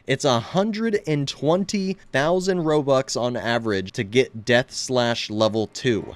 It's 120,000 Robux on average to get Death Slash level 2.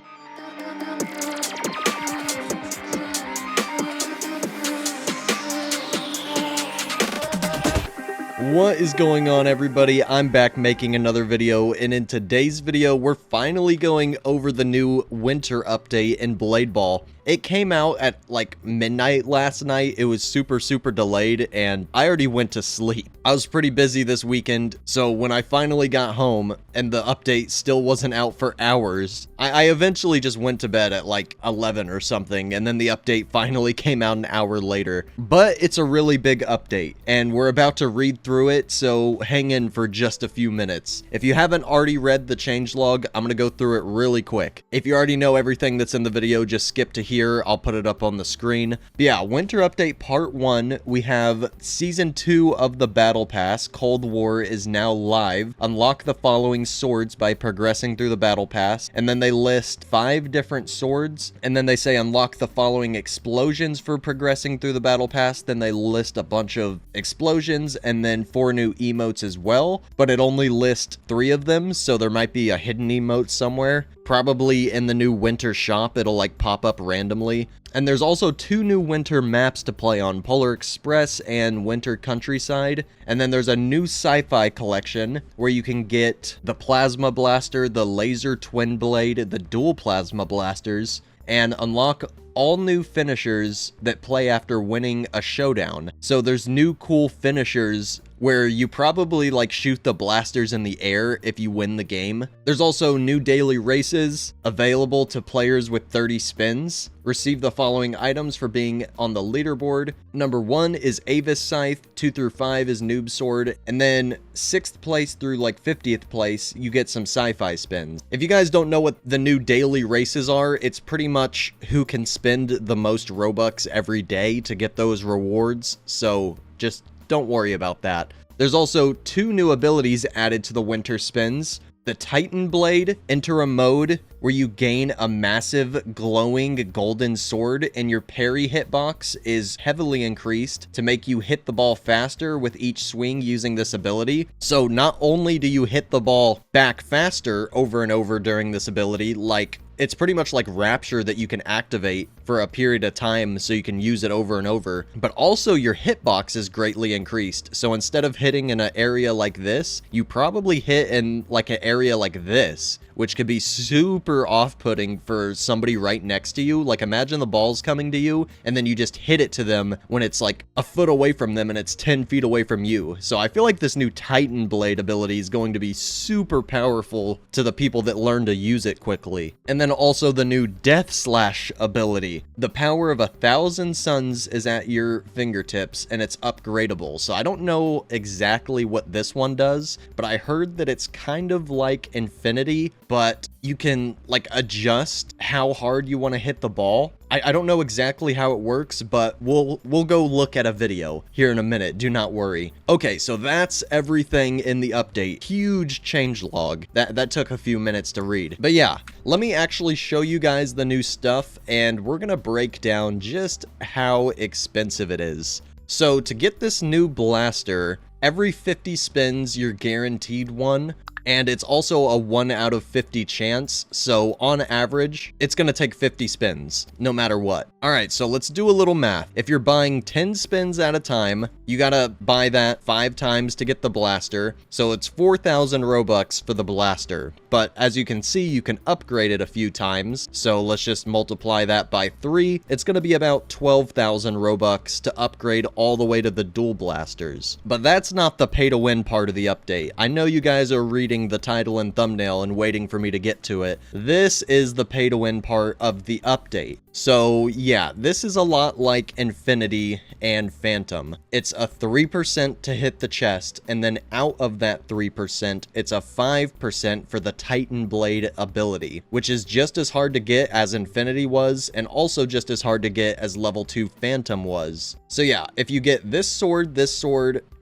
What is going on, everybody? I'm back making another video, and in today's video we're finally going over the new winter update in Blade Ball. It came out at like midnight last night. It was super delayed, and I already went to sleep. I was pretty busy this weekend, so when I finally got home and the update still wasn't out for hours, I eventually just went to bed at like 11 or something, and then the update finally came out an hour later. But it's a really big update, and we're about to read through it, so hang in for just a few minutes. If you haven't already read the changelog, I'm gonna go through it really quick. If you already know everything that's in the video, just skip to here. I'll put it up on the screen. But yeah, winter update part 1, we have season 2 of the battle pass. Cold War is now live. Unlock the following swords by progressing through the battle pass, and then they list 5 different swords, and then they say unlock the following explosions for progressing through the battle pass. Then they list a bunch of explosions and then 4 new emotes as well, but it only lists 3 of them, so there might be a hidden emote somewhere. Probably in the new winter shop, it'll like pop up randomly. And there's also 2 new winter maps to play on, Polar Express and Winter Countryside. And then there's a new sci-fi collection where you can get the Plasma Blaster, the Laser Twin Blade, the Dual Plasma Blasters, and unlock all new finishers that play after winning a showdown. So there's new cool finishers where you probably like shoot the blasters in the air if you win the game. There's also new daily races available to players with 30 spins. Receive the following items for being on the leaderboard. Number 1 is Avis Scythe, 2 through 5 is Noob Sword, and then 6th place through like 50th place, you get some sci-fi spins. If you guys don't know what the new daily races are, it's pretty much who can spend the most Robux every day to get those rewards, so just don't worry about that. There's also 2 new abilities added to the winter spins. The Titan Blade, enter a mode where you gain a massive glowing golden sword, and your parry hitbox is heavily increased to make you hit the ball faster with each swing using this ability. So not only do you hit the ball back faster over and over during this ability, like it's pretty much like Rapture that you can activate for a period of time so you can use it over and over, but also your hitbox is greatly increased. So instead of hitting in an area like this, you probably hit in like an area like this, which could be super off-putting for somebody right next to you. Like imagine the ball's coming to you and then you just hit it to them when it's like a foot away from them and it's 10 feet away from you. So I feel like this new Titan Blade ability is going to be super powerful to the people that learn to use it quickly. And then also the new Death Slash ability. The power of 1,000 suns is at your fingertips and it's upgradable. So I don't know exactly what this one does, but I heard that it's kind of like Infinity, but you can like adjust how hard you want to hit the ball. I don't know exactly how it works, but we'll go look at a video here in a minute. Do not worry. Okay, so that's everything in the update. Huge changelog. That took a few minutes to read. But yeah, let me actually show you guys the new stuff, and we're gonna break down just how expensive it is. So to get this new blaster, every 50 spins, you're guaranteed one. And it's also a 1 out of 50 chance, so on average, it's gonna take 50 spins, no matter what. Alright, so let's do a little math. If you're buying 10 spins at a time, you gotta buy that 5 times to get the blaster, so it's 4,000 Robux for the blaster. But as you can see, you can upgrade it a few times, so let's just multiply that by 3. It's gonna be about 12,000 Robux to upgrade all the way to the dual blasters. But that's not the pay-to-win part of the update. I know you guys are reading the title and thumbnail and waiting for me to get to it. This is the pay to win part of the update. So yeah, this is a lot like Infinity and Phantom. It's a 3% to hit the chest, and then out of that 3%, it's a 5% for the Titan Blade ability, which is just as hard to get as Infinity was, and also just as hard to get as level 2 Phantom was. So yeah, if you get this sword,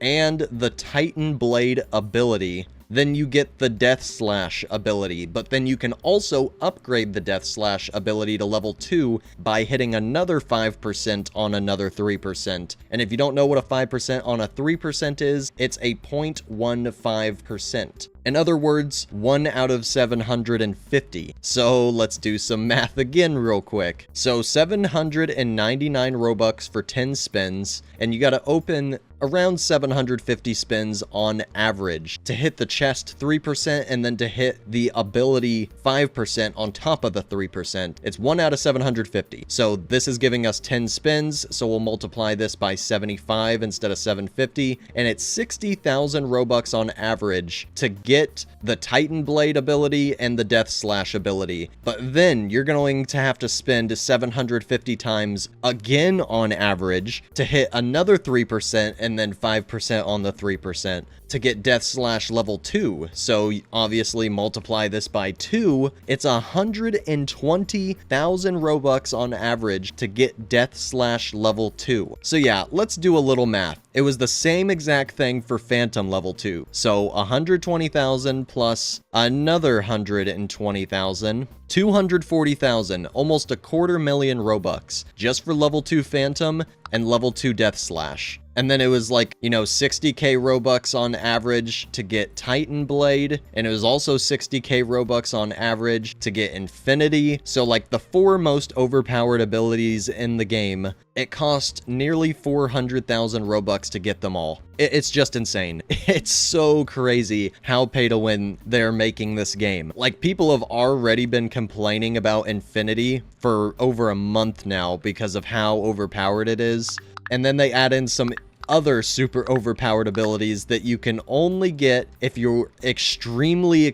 and the Titan Blade ability, then you get the Death Slash ability, but then you can also upgrade the Death Slash ability to level 2 by hitting another 5% on another 3%. And if you don't know what a 5% on a 3% is, it's a 0.15%. In other words, 1 out of 750. So let's do some math again real quick. So 799 Robux for 10 spins, and you gotta open around 750 spins on average to hit the chest 3% and then to hit the ability 5% on top of the 3%. It's 1 out of 750. So this is giving us 10 spins, so we'll multiply this by 75 instead of 750, and it's 60,000 Robux on average to get the Titan Blade ability and the Death Slash ability. But then you're going to have to spend 750 times again on average to hit another 3% and then 5% on the 3% to get Death Slash level 2. So obviously multiply this by 2, it's 120,000 Robux on average to get Death Slash level 2. So yeah, let's do a little math. It was the same exact thing for Phantom level 2. So 120,000 plus another 120,000, 240,000, almost 250,000 Robux just for level 2 Phantom and level 2 Death Slash. And then it was like, you know, 60k Robux on average to get Titan Blade, and it was also 60k Robux on average to get Infinity. So like the 4 most overpowered abilities in the game, it cost nearly 400,000 Robux to get them all. It's just insane. It's so crazy how pay to win they're making this game. Like, people have already been complaining about Infinity for over a month now because of how overpowered it is. And then they add in some other super overpowered abilities that you can only get if you're extremely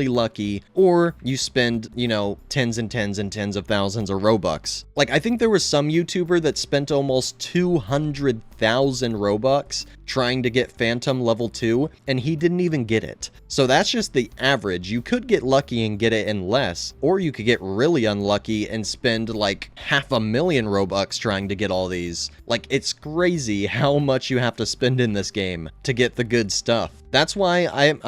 lucky, or you spend, you know, tens and tens and tens of thousands of Robux. Like, I think there was some YouTuber that spent almost 200,000 Robux trying to get Phantom level 2, and he didn't even get it. So that's just the average. You could get lucky and get it in less, or you could get really unlucky and spend like 500,000 Robux trying to get all these. Like, it's crazy how much you have to spend in this game to get the good stuff. That's why I'm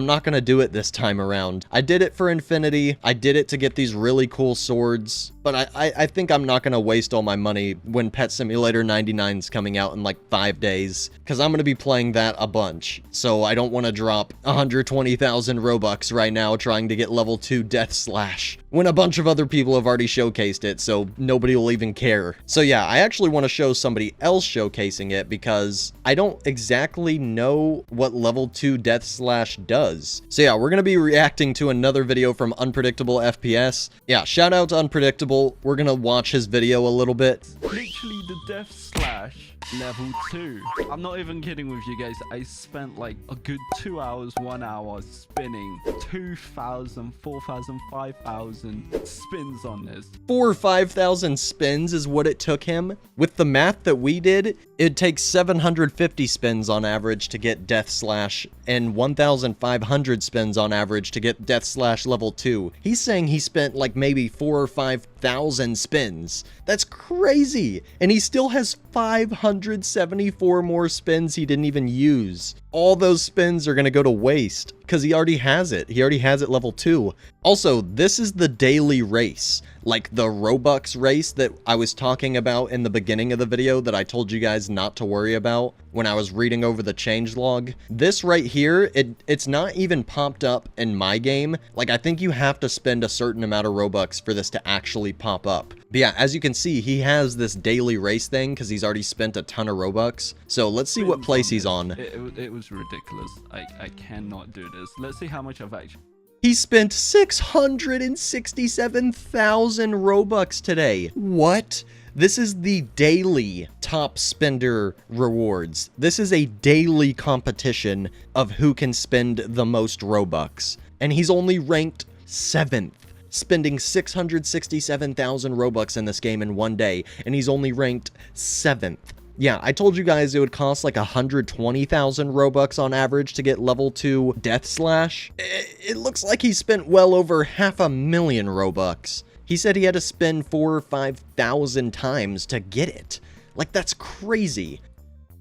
not gonna do it this time around. I did it for Infinity, I did it to get these really cool swords, but I think I'm not gonna waste all my money when Pet Simulator 99 is coming out in like 5 days, because I'm gonna be playing that a bunch. So I don't want to drop 120,000 Robux right now trying to get level 2 Death Slash, when a bunch of other people have already showcased it, so nobody will even care. So yeah, I actually want to show somebody else showcasing it, because I don't exactly know what level 2 Death Slash does. So yeah, we're gonna be reacting to another video from Unpredictable FPS. Yeah, shout out to Unpredictable. We're gonna watch his video a little bit. Literally the Death Slash level 2. I'm not even kidding with you guys. I spent like a good 2 hours, 1 hour spinning 2,000, 4,000, 5,000 spins on this. 4,000 or 5,000 spins is what it took him. With the math that we did, it takes 750 spins on average to get Death Slash, and 1,500 spins on average to get Death Slash level 2. He's saying he spent like maybe 4,000 or 5,000 spins. That's crazy! And he still has 574 more spins he didn't even use. All those spins are gonna go to waste, because he already has it. He already has it level 2. Also, this is the daily race. Like the Robux race that I was talking about in the beginning of the video that I told you guys not to worry about when I was reading over the changelog. This right here, it's not even popped up in my game. Like, I think you have to spend a certain amount of Robux for this to actually pop up. But yeah, as you can see, he has this daily race thing because he's already spent a ton of Robux. So let's see what place he's on. It was ridiculous. I cannot do this. Let's see how much I've actually... He spent 667,000 Robux today. What? This is the daily top spender rewards. This is a daily competition of who can spend the most Robux. And he's only ranked 7th, spending 667,000 Robux in this game in one day. And he's only ranked 7th. Yeah, I told you guys it would cost like 120,000 Robux on average to get level 2 Death Slash. It looks like he spent well over 500,000 Robux. He said he had to spend 4,000 or 5,000 times to get it. Like, that's crazy.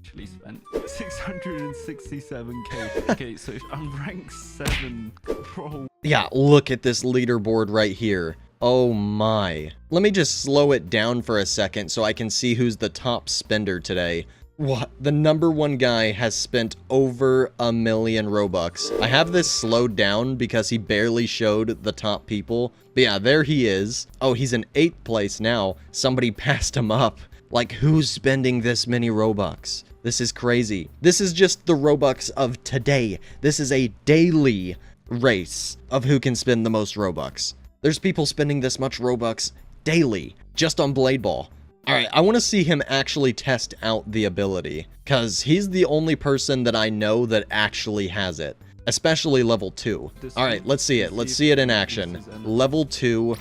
actually spent 667k. Okay, so if I'm ranked 7, bro. Yeah, look at this leaderboard right here. Oh my. Let me just slow it down for a second so I can see who's the top spender today. What? The #1 guy has spent over 1 million Robux. I have this slowed down because he barely showed the top people. But yeah, there he is. Oh, he's in 8th place now. Somebody passed him up. Like, who's spending this many Robux? This is crazy. This is just the Robux of today. This is a daily race of who can spend the most Robux. There's people spending this much Robux daily just on Blade Ball. Alright, I want to see him actually test out the ability, because he's the only person that I know that actually has it, especially level 2. Alright, let's see it. Let's see it in action. Level 2.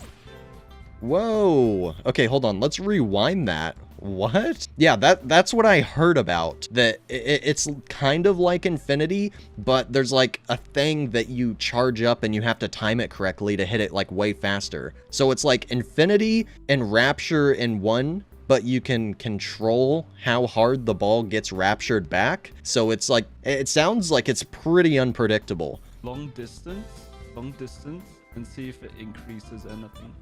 Whoa. Okay, hold on. Let's rewind that. What? Yeah, that's what I heard about. That it's kind of like Infinity, but there's like a thing that you charge up and you have to time it correctly to hit it like way faster. So it's like Infinity and Rapture in one, but you can control how hard the ball gets raptured back. So it's like, it sounds like it's pretty unpredictable. Long distance, and see if it increases anything.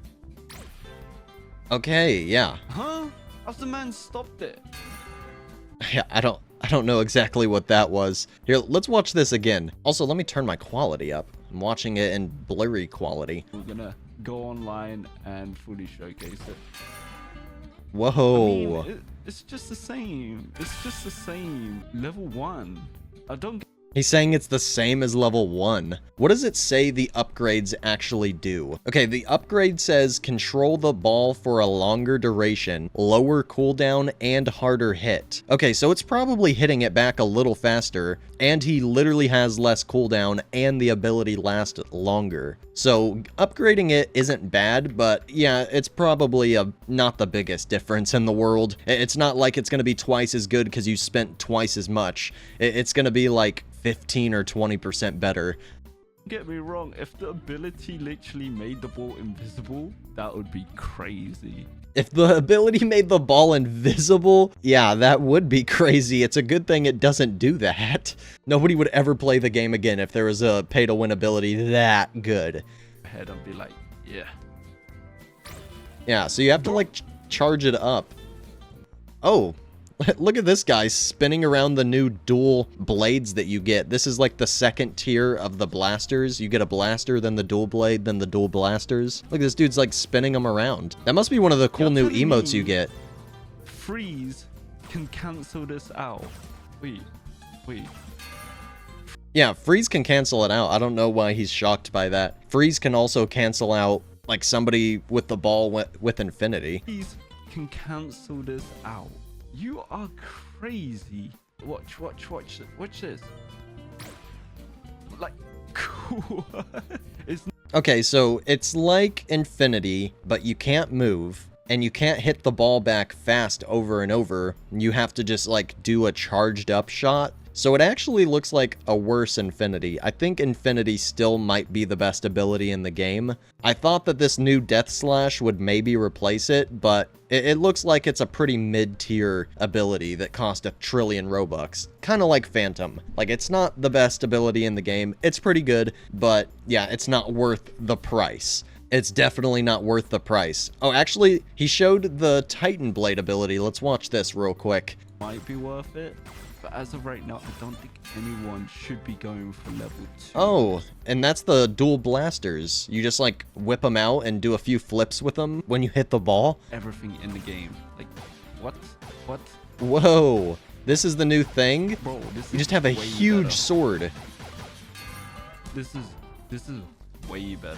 Okay, yeah. Huh? How's the man stopped it? Yeah, I don't know exactly what that was. Here, let's watch this again. Also, let me turn my quality up. I'm watching it in blurry quality. We're gonna go online and fully showcase it. Whoa. I mean, it's just the same. It's just the same. Level 1. I don't get. He's saying it's the same as level 1. What does it say the upgrades actually do? Okay, the upgrade says control the ball for a longer duration, lower cooldown, and harder hit. Okay, so it's probably hitting it back a little faster, and he literally has less cooldown and the ability lasts longer. So upgrading it isn't bad, but yeah, it's probably not the biggest difference in the world. It's not like it's going to be twice as good because you spent twice as much. It's going to be like 15 or 20% better. Don't get me wrong, if the ability literally made the ball invisible, that would be crazy. If the ability made the ball invisible, yeah, that would be crazy. It's a good thing it doesn't do that. Nobody would ever play the game again if there was a pay-to-win ability that good. Head and be like, yeah. Yeah, so you have to like charge it up. Oh. Look at this guy spinning around the new dual blades that you get. This is like the 2nd tier of the blasters. You get a blaster, then the dual blade, then the dual blasters. Look, this dude's like spinning them around. That must be one of the cool new emotes you get. Freeze can cancel this out. Wait. Yeah, Freeze can cancel it out. I don't know why he's shocked by that. Freeze can also cancel out like somebody with the ball with Infinity. Freeze can cancel this out. You are crazy. Watch this. Like, it's okay, so it's like Infinity, but you can't move, and you can't hit the ball back fast over and over. You have to just, like, do a charged up shot. So it actually looks like a worse Infinity. I think Infinity still might be the best ability in the game. I thought that this new Death Slash would maybe replace it, but it looks like it's a pretty mid-tier ability that cost 1 trillion Robux. Kind of like Phantom. Like, it's not the best ability in the game. It's pretty good, but yeah, it's not worth the price. It's definitely not worth the price. Oh, actually, he showed the Titan Blade ability. Let's watch this real quick. Might be worth it. But as of right now, I don't think anyone should be going for level 2. Oh, and that's the dual blasters. You just like whip them out and do a few flips with them when you hit the ball. Everything in the game. Like, what? Whoa, this is the new thing? Bro, this you just have a huge better. sword. This is way better.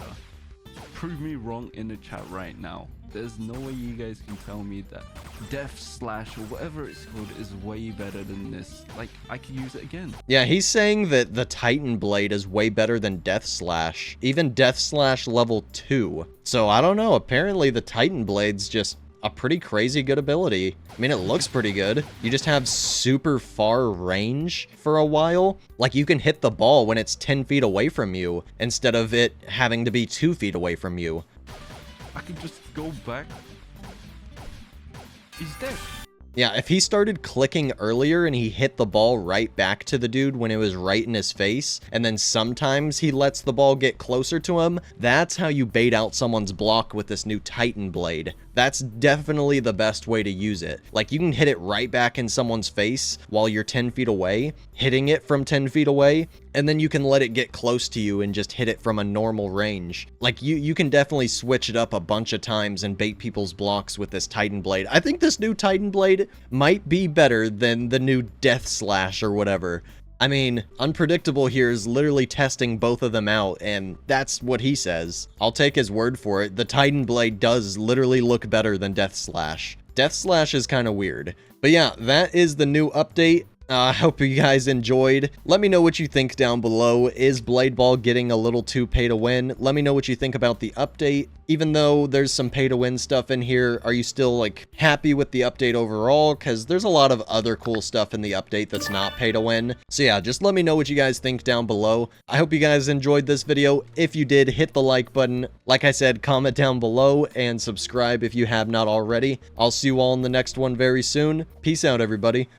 Prove me wrong in the chat right now. There's no way you guys can tell me that Death Slash or whatever it's called is way better than this. Like, I could use it again. Yeah, he's saying that the Titan Blade is way better than Death Slash. Even Death Slash level 2. So I don't know, apparently the Titan Blade's just a pretty crazy good ability. I mean, it looks pretty good. You just have super far range for a while. Like, you can hit the ball when it's 10 feet away from you, instead of it having to be 2 feet away from you. I can just go back. He's dead. Yeah, if he started clicking earlier and he hit the ball right back to the dude when it was right in his face, and then sometimes he lets the ball get closer to him, that's how you bait out someone's block with this new Titan blade. That's definitely the best way to use it. Like, you can hit it right back in someone's face while you're 10 feet away, hitting it from 10 feet away, and then you can let it get close to you and just hit it from a normal range. Like, you can definitely switch it up a bunch of times and bait people's blocks with this Titan blade. I think this new Titan blade might be better than the new Death Slash or whatever. I mean, Unpredictable here is literally testing both of them out, and that's what he says. I'll take his word for it. The Titan blade does literally look better than Death Slash. Death Slash is kind of weird. But yeah, that is the new update. I hope you guys enjoyed. Let me know what you think down below. Is Blade Ball getting a little too pay to win? Let me know what you think about the update. Even though there's some pay to win stuff in here, are you still like happy with the update overall? Because there's a lot of other cool stuff in the update that's not pay to win. So yeah, just let me know what you guys think down below. I hope you guys enjoyed this video. If you did, hit the like button. Like I said, comment down below and subscribe if you have not already. I'll see you all in the next one very soon. Peace out, everybody.